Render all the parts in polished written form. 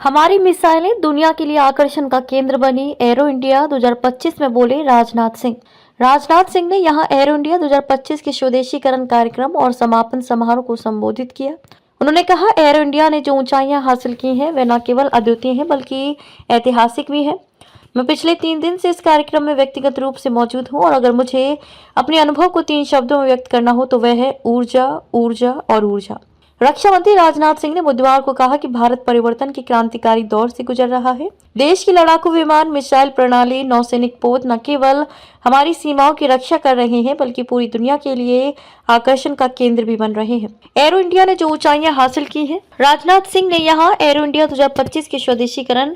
हमारी मिसाइलें दुनिया के लिए आकर्षण का केंद्र बनी, एरो इंडिया 2025 में बोले राजनाथ सिंह। राजनाथ सिंह ने यहां एरो इंडिया 2025 के स्वदेशीकरण कार्यक्रम और समापन समारोह को संबोधित किया। उन्होंने कहा, एरो इंडिया ने जो ऊंचाइयां हासिल की हैं वे न केवल अद्वितीय हैं बल्कि ऐतिहासिक भी हैं। मैं पिछले 3 दिन से इस कार्यक्रम में व्यक्तिगत रूप से मौजूद हूं और अगर मुझे अपने अनुभव को 3 शब्दों में व्यक्त करना हो तो वह है ऊर्जा, ऊर्जा और ऊर्जा। रक्षा मंत्री राजनाथ सिंह ने बुधवार को कहा कि भारत परिवर्तन के क्रांतिकारी दौर से गुजर रहा है। देश की लड़ाकू विमान, मिसाइल प्रणाली, नौसैनिक पोत न केवल हमारी सीमाओं की रक्षा कर रहे हैं बल्कि पूरी दुनिया के लिए आकर्षण का केंद्र भी बन रहे हैं। एरो इंडिया ने जो ऊंचाइयां हासिल की हैं। राजनाथ सिंह ने यहाँ एरो इंडिया 2025 के स्वदेशीकरण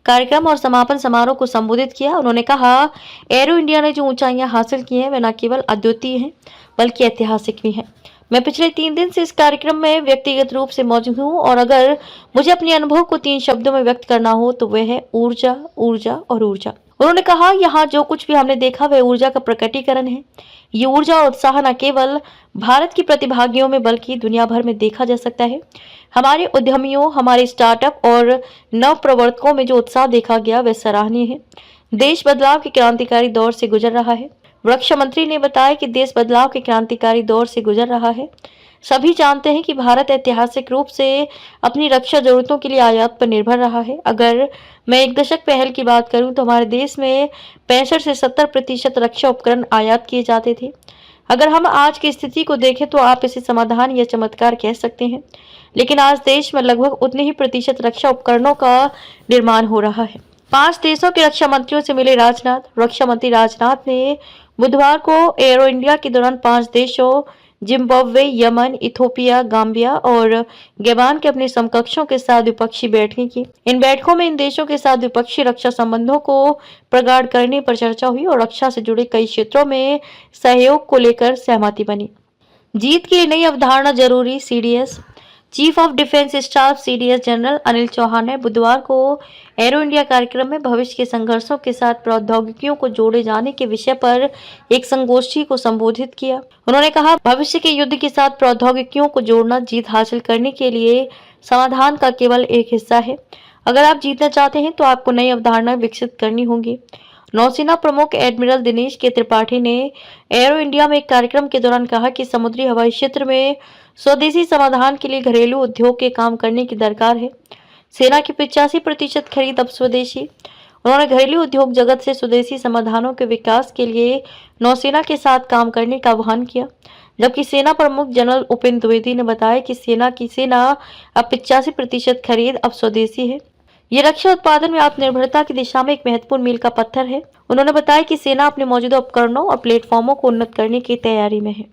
कार्यक्रम और समापन समारोह को संबोधित किया। उन्होंने कहा, एरो इंडिया ने जो ऊंचाइयां हासिल की हैं वे न केवल अद्वितीय हैं बल्कि ऐतिहासिक भी हैं। मैं पिछले 3 दिन से इस कार्यक्रम में व्यक्तिगत रूप से मौजूद हूँ और अगर मुझे अपने अनुभव को 3 शब्दों में व्यक्त करना हो तो वह है ऊर्जा, ऊर्जा और ऊर्जा। उन्होंने कहा, यहाँ जो कुछ भी हमने देखा वह ऊर्जा का प्रकटीकरण है। ये ऊर्जा और उत्साह न केवल भारत की प्रतिभागियों में बल्कि दुनिया भर में देखा जा सकता है। हमारे उद्यमियों, हमारे स्टार्टअप और नव प्रवर्तकों में जो उत्साह देखा गया वह सराहनीय है। देश बदलाव के क्रांतिकारी दौर से गुजर रहा है। रक्षा मंत्री ने बताया कि देश बदलाव के क्रांतिकारी दौर से गुजर रहा है। सभी जानते हैं कि भारत ऐतिहासिक रूप से अपनी रक्षा जरूरतों के लिए आयात पर निर्भर रहा है। अगर मैं 1 दशक पहले की बात करूं तो हमारे देश में 65 से 70% रक्षा उपकरण आयात किए जाते थे। अगर हम आज की स्थिति को देखें तो आप इसे समाधान या चमत्कार कह सकते हैं, लेकिन आज देश में लगभग उतने ही प्रतिशत रक्षा उपकरणों का निर्माण हो रहा है। 5 देशों के रक्षा मंत्रियों से मिले राजनाथ। रक्षा मंत्री राजनाथ ने बुधवार को एरो इंडिया के दौरान 5 देशों जिम्बाब्वे, यमन, इथोपिया, गाम्बिया और गैबान के अपने समकक्षों के साथ द्विपक्षीय बैठकें की। इन बैठकों में इन देशों के साथ द्विपक्षीय रक्षा संबंधों को प्रगाढ़ करने पर चर्चा हुई और रक्षा से जुड़े कई क्षेत्रों में सहयोग को लेकर सहमति बनी। जीत के लिए नई अवधारणा जरूरी, CDS. Chief of defence staff CDS general Anil Chauhan ने बुधवार को एरो इंडिया कार्यक्रम में भविष्य के संघर्षों के साथ प्रौद्योगिकियों को जोड़े जाने के विषय पर एक संगोष्ठी को संबोधित किया। उन्होंने कहा, भविष्य के युद्ध के साथ प्रौद्योगिकियों को जोड़ना जीत हासिल करने के लिए समाधान का केवल एक हिस्सा है। अगर आप जीतना चाहते हैं तो आपको नई अवधारणा विकसित करनी होगी। नौसेना प्रमुख एडमिरल दिनेश के त्रिपाठी ने एरो इंडिया में एक कार्यक्रम के दौरान कहा कि समुद्री हवाई क्षेत्र में स्वदेशी समाधान के लिए घरेलू उद्योग के काम करने की दरकार है। सेना की 85% खरीद अब स्वदेशी। उन्होंने घरेलू उद्योग जगत से स्वदेशी समाधानों के विकास के लिए नौसेना के साथ काम करने का आह्वान किया, जबकि सेना प्रमुख जनरल उपेंद्र द्विवेदी ने बताया कि सेना अब 85% खरीद अब स्वदेशी है। ये रक्षा उत्पादन में आत्मनिर्भरता की दिशा में एक महत्वपूर्ण मील का पत्थर है। उन्होंने बताया कि सेना अपने मौजूदा उपकरणों और प्लेटफॉर्मों को उन्नत करने की तैयारी में है।